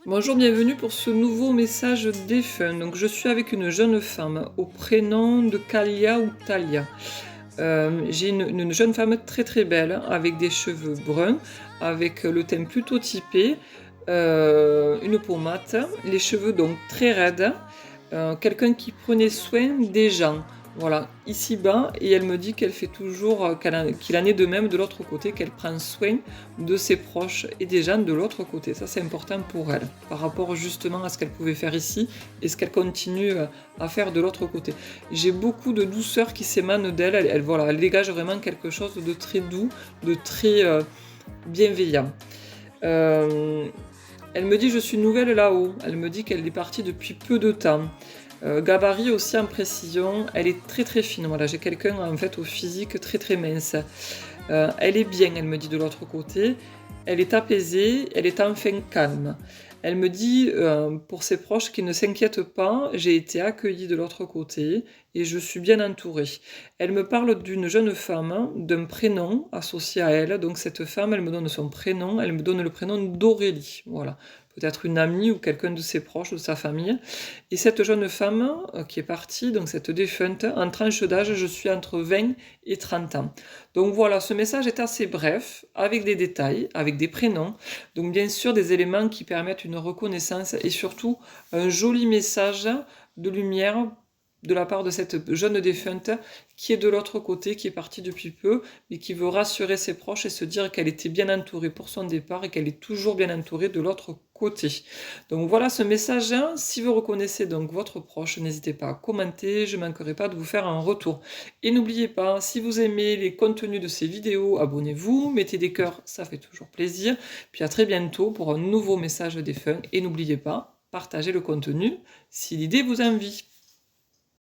Bonjour, bienvenue pour ce nouveau message défunt. Donc, je suis avec une jeune femme au prénom de Kalia ou Talia. J'ai une jeune femme très très belle, avec des cheveux bruns, avec le teint plutôt typé, une peau mate, les cheveux donc très raides, quelqu'un qui prenait soin des gens. Voilà, ici-bas, et elle me dit qu'elle fait toujours, qu'il en est de même de l'autre côté, qu'elle prend soin de ses proches et des gens de l'autre côté. Ça, c'est important pour elle, par rapport justement à ce qu'elle pouvait faire ici et ce qu'elle continue à faire de l'autre côté. J'ai beaucoup de douceur qui s'émane d'elle. Voilà, elle dégage vraiment quelque chose de très doux, de très bienveillant. Euh, Elle me dit je suis nouvelle là-haut. Elle me dit qu'elle est partie depuis peu de temps. Gabarit aussi en précision, elle est très très fine. Voilà, j'ai quelqu'un en fait au physique très très mince. Elle est bien, elle me dit de l'autre côté. Elle est apaisée, elle est enfin calme. Elle me dit pour ses proches qu'ils ne s'inquiètent pas, j'ai été accueillie de l'autre côté et je suis bien entourée. Elle me parle d'une jeune femme, d'un prénom associé à elle. Donc cette femme, elle me donne son prénom, elle me donne le prénom d'Aurélie. Voilà, peut-être une amie ou quelqu'un de ses proches, de sa famille. Et cette jeune femme qui est partie, donc cette défunte, en tranche d'âge, je suis entre 20 et 30 ans. Donc voilà, ce message est assez bref, avec des détails, avec des prénoms, donc bien sûr des éléments qui permettent une reconnaissance et surtout un joli message de lumière de la part de cette jeune défunte qui est de l'autre côté, qui est partie depuis peu, mais qui veut rassurer ses proches et se dire qu'elle était bien entourée pour son départ et qu'elle est toujours bien entourée de l'autre côté. Donc voilà ce message. Si vous reconnaissez donc votre proche, n'hésitez pas à commenter, je ne manquerai pas de vous faire un retour. Et n'oubliez pas, si vous aimez les contenus de ces vidéos, abonnez-vous, mettez des cœurs, ça fait toujours plaisir. Puis à très bientôt pour un nouveau message défunt. Et n'oubliez pas, partagez le contenu si l'idée vous envie.